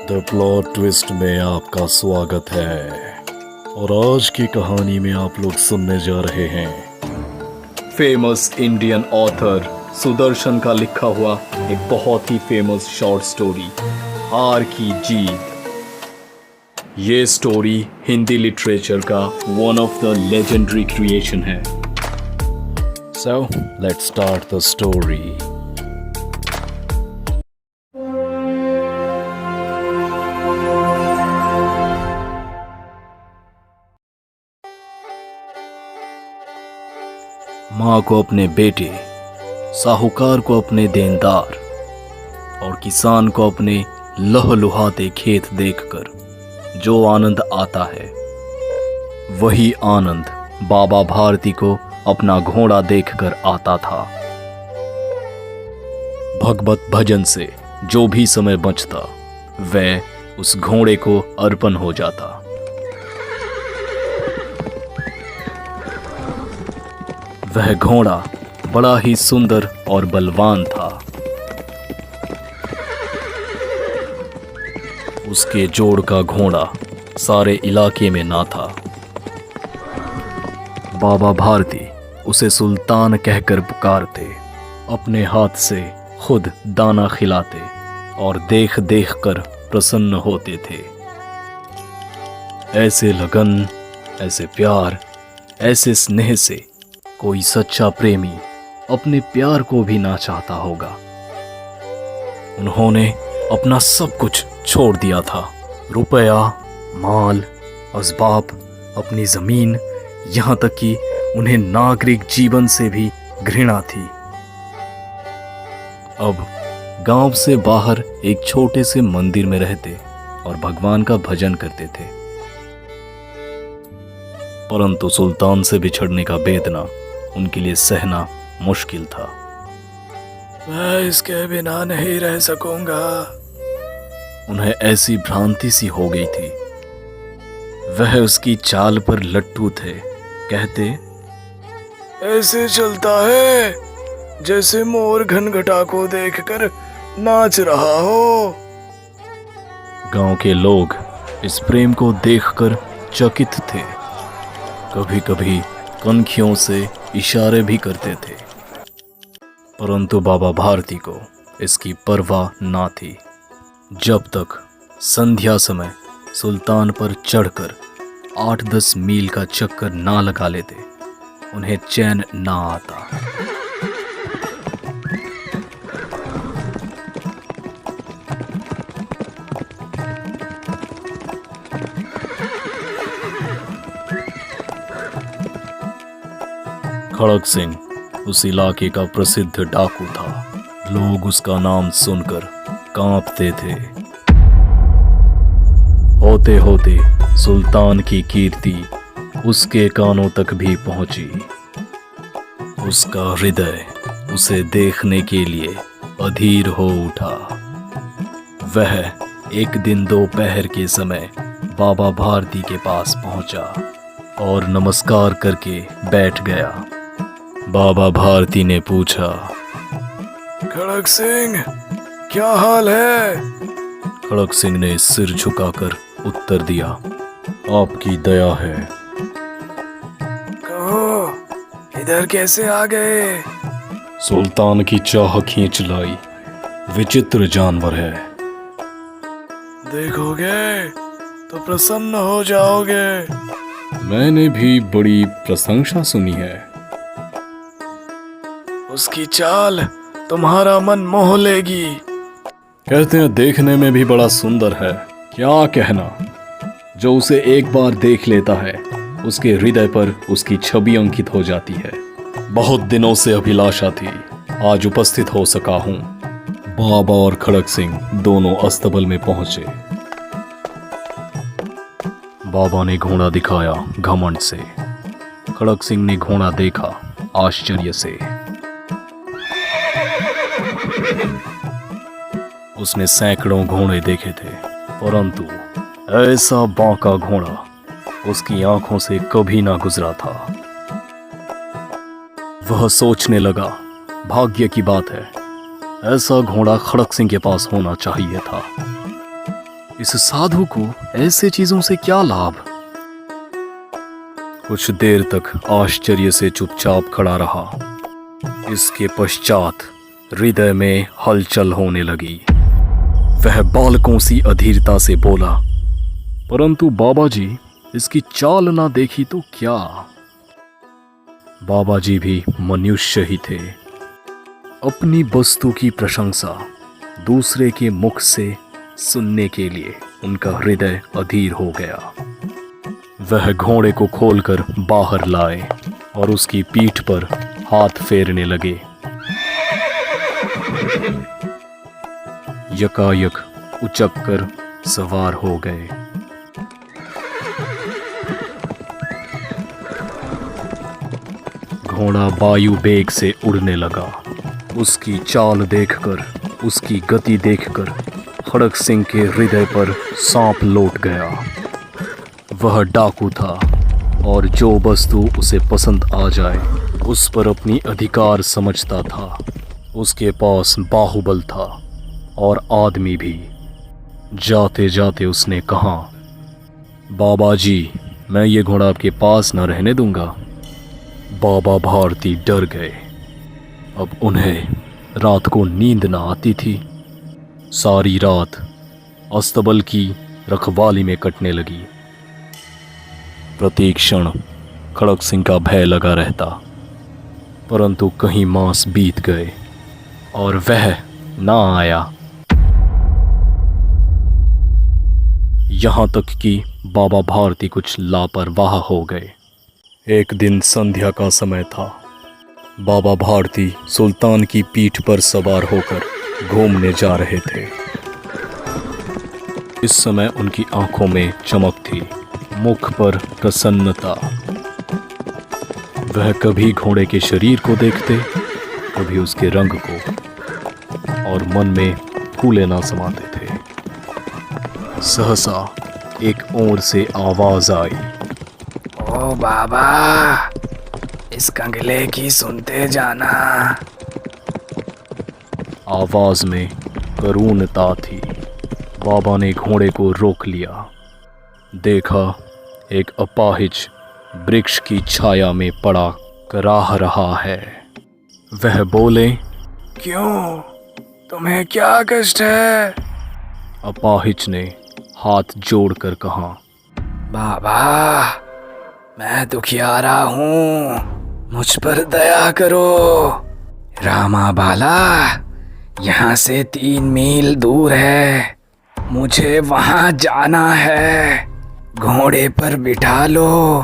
The plot twist में आपका स्वागत है और आज की कहानी में आप लोग सुनने जा रहे हैं फेमस इंडियन ऑथर सुदर्शन का लिखा हुआ एक बहुत ही फेमस शॉर्ट स्टोरी हार की जीत। ये स्टोरी हिंदी लिटरेचर का one of the legendary creation है। So let's start the story. माँ को अपने बेटे, साहूकार को अपने देनदार और किसान को अपने लहलुहाते खेत देखकर जो आनंद आता है, वही आनंद बाबा भारती को अपना घोड़ा देखकर आता था। भगवत भजन से जो भी समय बचता वह उस घोड़े को अर्पण हो जाता। वह घोड़ा बड़ा ही सुंदर और बलवान था। उसके जोड़ का घोड़ा सारे इलाके में ना था। बाबा भारती उसे सुल्तान कहकर पुकारते, अपने हाथ से खुद दाना खिलाते और देख देख कर प्रसन्न होते थे। ऐसे लगन, ऐसे प्यार, ऐसे स्नेह से कोई सच्चा प्रेमी अपने प्यार को भी ना चाहता होगा। उन्होंने अपना सब कुछ छोड़ दिया था, रुपया, माल, असबाब, अपनी जमीन, यहाँ तक कि उन्हें नागरिक जीवन से भी घृणा थी। अब गांव से बाहर एक छोटे से मंदिर में रहते और भगवान का भजन करते थे। परंतु सुल्तान से बिछड़ने का वेदना उनके लिए सहना मुश्किल था। मैं इसके बिना नहीं रह सकूंगा। उन्हें ऐसी भ्रांति सी हो गई थी। वह उसकी चाल पर लट्टू थे। कहते, ऐसे चलता है जैसे मोर घनघटा को देखकर नाच रहा हो। गांव के लोग इस प्रेम को देखकर चकित थे। कभी कभी कनखियों से इशारे भी करते थे, परंतु बाबा भारती को इसकी परवाह ना थी। जब तक संध्या समय सुल्तान पर चढ़कर 8-10 मील का चक्कर ना लगा लेते, उन्हें चैन ना आता। खड़क सिंह उस इलाके का प्रसिद्ध डाकू था। लोग उसका नाम सुनकर कांपते थे। होते होते सुल्तान की कीर्ति उसके कानों तक भी पहुंची। उसका हृदय उसे देखने के लिए अधीर हो उठा। वह एक दिन दोपहर के समय बाबा भारती के पास पहुंचा और नमस्कार करके बैठ गया। बाबा भारती ने पूछा, खड़क सिंह, क्या हाल है? खड़क सिंह ने सिर झुकाकर उत्तर दिया, आपकी दया है। कहो, इधर कैसे आ गए? सुल्तान की चाह खींच लाई। विचित्र जानवर है। देखोगे तो प्रसन्न हो जाओगे। मैंने भी बड़ी प्रशंसा सुनी है। उसकी चाल तुम्हारा मन मोह लेगी। कहते हैं देखने में भी बड़ा सुंदर है। क्या कहना, जो उसे एक बार देख लेता है उसके हृदय पर उसकी छवि अंकित हो जाती है। बहुत दिनों से अभिलाषा थी, आज उपस्थित हो सका हूं। बाबा और खड़क सिंह दोनों अस्तबल में पहुंचे। बाबा ने घोड़ा दिखाया घमंड से। खड़क सिंह ने घोड़ा देखा आश्चर्य से। उसने सैकड़ों घोड़े देखे थे, परंतु ऐसा बांका घोड़ा उसकी आंखों से कभी ना गुजरा था। वह सोचने लगा, भाग्य की बात है, ऐसा घोड़ा खड़क सिंह के पास होना चाहिए था। इस साधु को ऐसे चीजों से क्या लाभ? कुछ देर तक आश्चर्य से चुपचाप खड़ा रहा। इसके पश्चात हृदय में हलचल होने लगी। वह बालकों सी अधीरता से बोला, परंतु बाबा जी, इसकी चाल ना देखी तो क्या? बाबा जी भी मनुष्य ही थे। अपनी वस्तु की प्रशंसा दूसरे के मुख से सुनने के लिए उनका हृदय अधीर हो गया। वह घोड़े को खोलकर बाहर लाए और उसकी पीठ पर हाथ फेरने लगे। यकायक उचक कर सवार हो गए। घोड़ा वायु वेग से उड़ने लगा। उसकी चाल देखकर, उसकी गति देखकर खड़ग सिंह के हृदय पर सांप लौट गया। वह डाकू था और जो वस्तु उसे पसंद आ जाए उस पर अपनी अधिकार समझता था। उसके पास बाहुबल था और आदमी भी। जाते जाते उसने कहा, बाबा जी, मैं ये घोड़ा आपके पास न रहने दूंगा। बाबा भारती डर गए। अब उन्हें रात को नींद न आती थी। सारी रात अस्तबल की रखवाली में कटने लगी। प्रति क्षण खड़ग सिंह का भय लगा रहता, परंतु कहीं मास बीत गए और वह ना आया। यहाँ तक कि बाबा भारती कुछ लापरवाह हो गए। एक दिन संध्या का समय था। बाबा भारती सुल्तान की पीठ पर सवार होकर घूमने जा रहे थे। इस समय उनकी आंखों में चमक थी, मुख पर प्रसन्नता। वह कभी घोड़े के शरीर को देखते, कभी उसके रंग को, और मन में फूले ना समाते थे। सहसा एक ओर से आवाज आई, ओ बाबा, इस कंगले की सुनते जाना। आवाज में करुणता थी। बाबा ने घोड़े को रोक लिया। देखा, एक अपाहिज वृक्ष की छाया में पड़ा कराह रहा है। वह बोले, क्यों, तुम्हें क्या कष्ट है? अपाहिज ने हाथ जोड़कर कहा, बाबा, मैं दुखियारा हूँ, मुझ पर दया करो। रामा बाला यहाँ से 3 मील दूर है, मुझे वहाँ जाना है। घोड़े पर बिठा लो,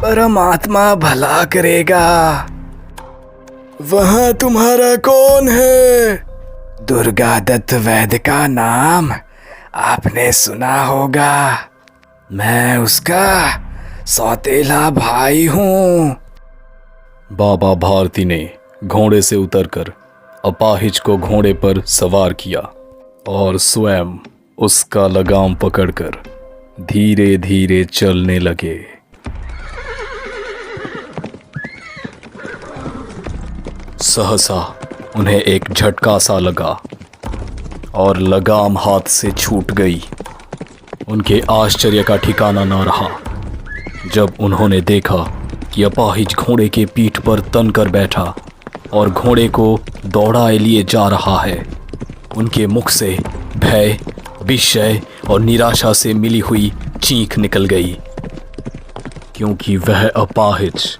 परमात्मा भला करेगा। वहाँ तुम्हारा कौन है? दुर्गा दत्त वैद्य का नाम आपने सुना होगा। मैं उसका सौतेला भाई हूँ। बाबा भारती ने घोड़े से उतरकर अपाहिज को घोड़े पर सवार किया और स्वयं उसका लगाम पकड़कर धीरे धीरे चलने लगे। सहसा उन्हें एक झटका सा लगा और लगाम हाथ से छूट गई। उनके आश्चर्य का ठिकाना न रहा जब उन्होंने देखा कि अपाहिज घोड़े के पीठ पर तन कर बैठा और घोड़े को दौड़ाए लिए जा रहा है। उनके मुख से भय, विषय और निराशा से मिली हुई चीख निकल गई, क्योंकि वह अपाहिज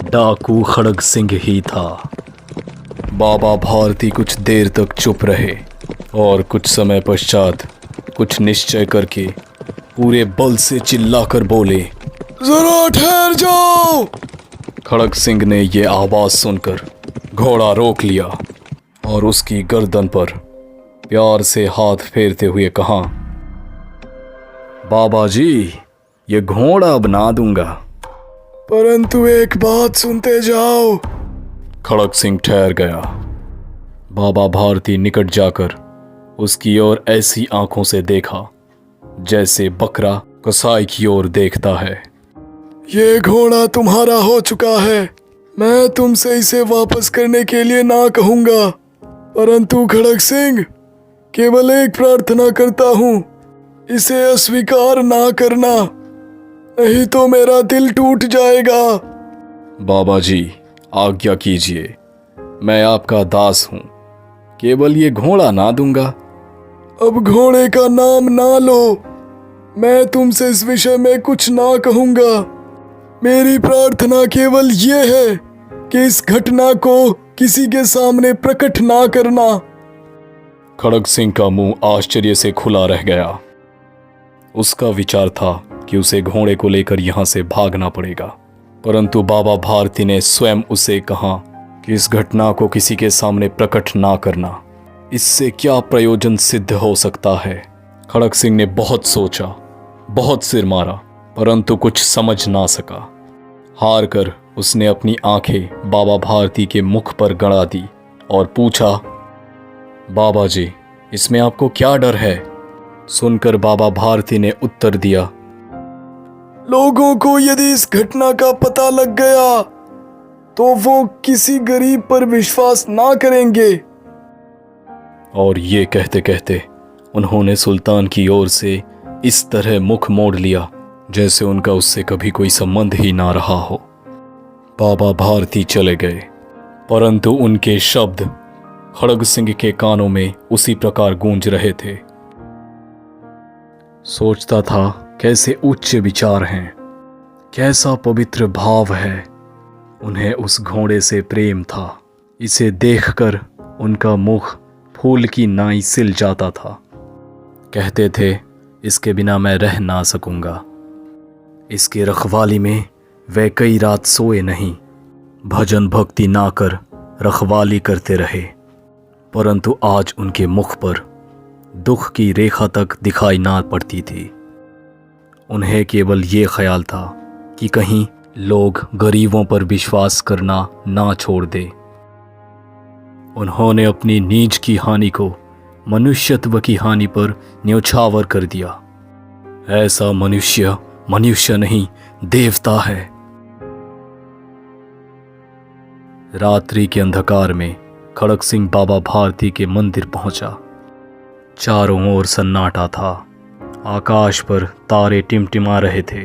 डाकू खड़ग सिंह ही था। बाबा भारती कुछ देर तक चुप रहे और कुछ समय पश्चात कुछ निश्चय करके पूरे बल से चिल्लाकर बोले, जरा ठहर जाओ। खड़ग सिंह ने यह आवाज सुनकर घोड़ा रोक लिया और उसकी गर्दन पर प्यार से हाथ फेरते हुए कहा, बाबा जी, ये घोड़ा बना दूंगा, परंतु एक बात सुनते जाओ। खड़ग सिंह ठहर गया। बाबा भारती निकट जाकर उसकी ओर ऐसी आंखों से देखा जैसे बकरा कसाई की ओर देखता है। ये घोड़ा तुम्हारा हो चुका है। मैं तुमसे इसे वापस करने के लिए ना कहूंगा, परंतु खड़ग सिंह, केवल एक प्रार्थना करता हूं इसे अस्वीकार ना करना, नहीं तो मेरा दिल टूट जाएगा। बाबा जी, आज्ञा कीजिए, मैं आपका दास हूं, केवल ये घोड़ा ना दूंगा। अब घोड़े का नाम ना लो, मैं तुमसे इस विषय में कुछ ना कहूंगा। मेरी प्रार्थना केवल ये है कि इस घटना को किसी के सामने प्रकट ना करना। खड़ग सिंह का मुंह आश्चर्य से खुला रह गया। उसका विचार था कि उसे घोड़े को लेकर यहां से भागना पड़ेगा, परंतु बाबा भारती ने स्वयं उसे कहा कि इस घटना को किसी के सामने प्रकट ना करना। इससे क्या प्रयोजन सिद्ध हो सकता है? खड़ग सिंह ने बहुत सोचा, बहुत सिर मारा, परंतु कुछ समझ ना सका। हार कर उसने अपनी आंखें बाबा भारती के मुख पर गड़ा दी और पूछा, बाबा जी, इसमें आपको क्या डर है? सुनकर बाबा भारती ने उत्तर दिया, लोगों को यदि इस घटना का पता लग गया तो वो किसी गरीब पर विश्वास ना करेंगे। और ये कहते कहते उन्होंने सुल्तान की ओर से इस तरह मुख मोड़ लिया जैसे उनका उससे कभी कोई संबंध ही ना रहा हो। बाबा भारती चले गए, परंतु उनके शब्द खड़ग सिंह के कानों में उसी प्रकार गूंज रहे थे। सोचता था कैसे उच्च विचार हैं, कैसा पवित्र भाव है। उन्हें उस घोड़े से प्रेम था। इसे देखकर उनका मुख फूल की नाई सिल जाता था। कहते थे, इसके बिना मैं रह ना सकूंगा। इसके रखवाली में वे कई रात सोए नहीं, भजन भक्ति ना कर रखवाली करते रहे, परंतु आज उनके मुख पर दुख की रेखा तक दिखाई ना पड़ती थी। उन्हें केवल ये ख्याल था कि कहीं लोग गरीबों पर विश्वास करना ना छोड़ दे। उन्होंने अपनी नीज की हानि को मनुष्यत्व की हानि पर न्यौछावर कर दिया। ऐसा मनुष्य मनुष्य नहीं, देवता है। रात्रि के अंधकार में खड़ग सिंह बाबा भारती के मंदिर पहुंचा। चारों ओर सन्नाटा था। आकाश पर तारे टिमटिमा रहे थे।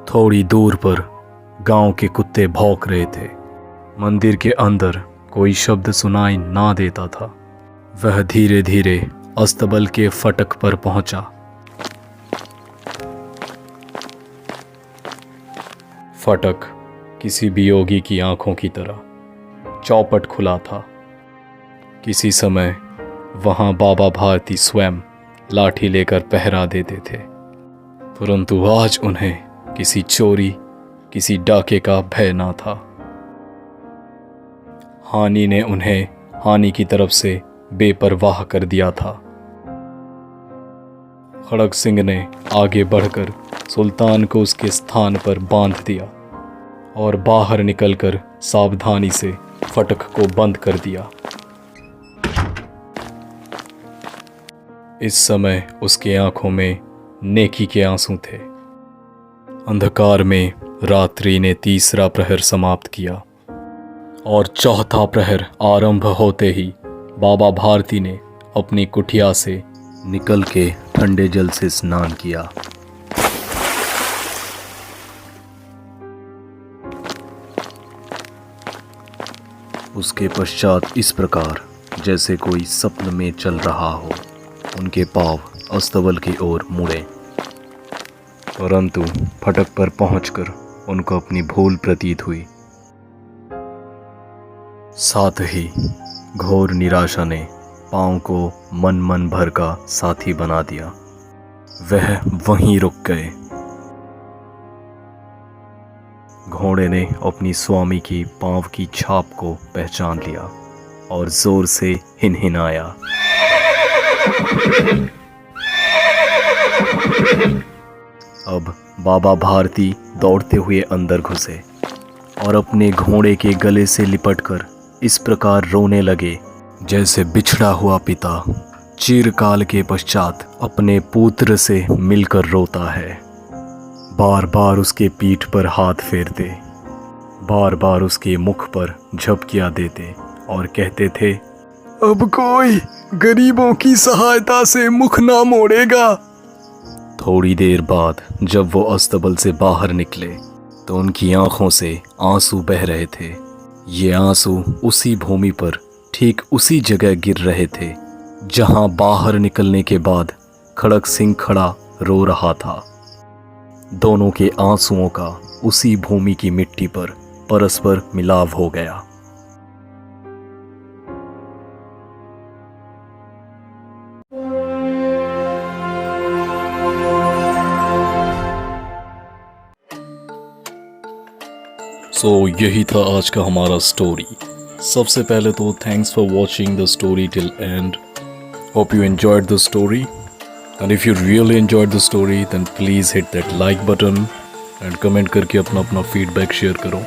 थोड़ी दूर पर गांव के कुत्ते भौंक रहे थे। मंदिर के अंदर कोई शब्द सुनाई ना देता था। वह धीरे धीरे अस्तबल के फटक पर पहुंचा। फटक किसी वियोगी की आंखों की तरह चौपट खुला था। किसी समय वहां बाबा भारती स्वयं लाठी लेकर पहरा देते थे, परंतु आज उन्हें किसी चोरी, किसी डाके का भय ना था। हानि ने उन्हें हानि की तरफ से बेपरवाह कर दिया था। खड़ग सिंह ने आगे बढ़कर सुल्तान को उसके स्थान पर बांध दिया और बाहर निकलकर सावधानी से फटक को बंद कर दिया। इस समय उसके आंखों में नेकी के आंसू थे। अंधकार में रात्रि ने तीसरा प्रहर समाप्त किया और चौथा प्रहर आरंभ होते ही बाबा भारती ने अपनी कुटिया से निकल के ठंडे जल से स्नान किया। उसके पश्चात इस प्रकार जैसे कोई स्वप्न में चल रहा हो, उनके पांव अस्तबल की ओर मुड़े, परंतु फटक पर पहुंचकर उनको अपनी भूल प्रतीत हुई। साथ ही घोर निराशा ने पांव को मन भर का साथी बना दिया। वह वहीं रुक गए। घोड़े ने अपनी स्वामी की पांव की छाप को पहचान लिया और जोर से हिनहिनाया। अब बाबा भारती दौड़ते हुए अंदर घुसे और अपने घोड़े के गले से लिपटकर इस प्रकार रोने लगे जैसे बिछड़ा हुआ पिता चिरकाल के पश्चात अपने पुत्र से मिलकर रोता है। बार बार उसके पीठ पर हाथ फेरते, बार बार उसके मुख पर झपकियां देते और कहते थे, अब कोई गरीबों की सहायता से मुख ना मोड़ेगा। थोड़ी देर बाद जब वो अस्तबल से बाहर निकले तो उनकी आंखों से आंसू बह रहे थे। ये आंसू उसी भूमि पर ठीक उसी जगह गिर रहे थे जहां बाहर निकलने के बाद खड़क सिंह खड़ा रो रहा था। दोनों के आंसुओं का उसी भूमि की मिट्टी पर परस्पर मिलाव हो गया। यही था आज का हमारा स्टोरी। सबसे पहले तो thanks for watching the story till end. Hope you enjoyed the story and if you really enjoyed the story then please hit that like button and comment करके अपना फीडबैक शेयर करो।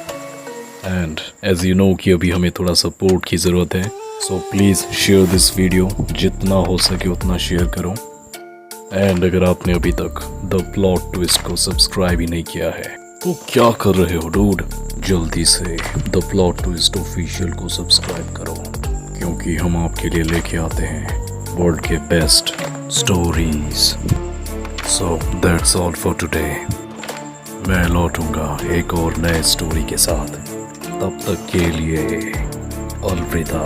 एंड एज यू नो कि अभी हमें थोड़ा support की ज़रूरत है, so please share this video, जितना हो सके उतना शेयर करो। एंड अगर आपने अभी तक द प्लॉट ट्विस्ट को सब्सक्राइब ही नहीं किया है तो क्या कर रहे हो डूड, जल्दी से द प्लॉट ट्विस्ट ऑफिशियल को सब्सक्राइब करो, क्योंकि हम आपके लिए लेके आते हैं वर्ल्ड के best stories. So that's all for today. मैं लौटूंगा एक और नए स्टोरी के साथ, तब तक के लिए अलविदा।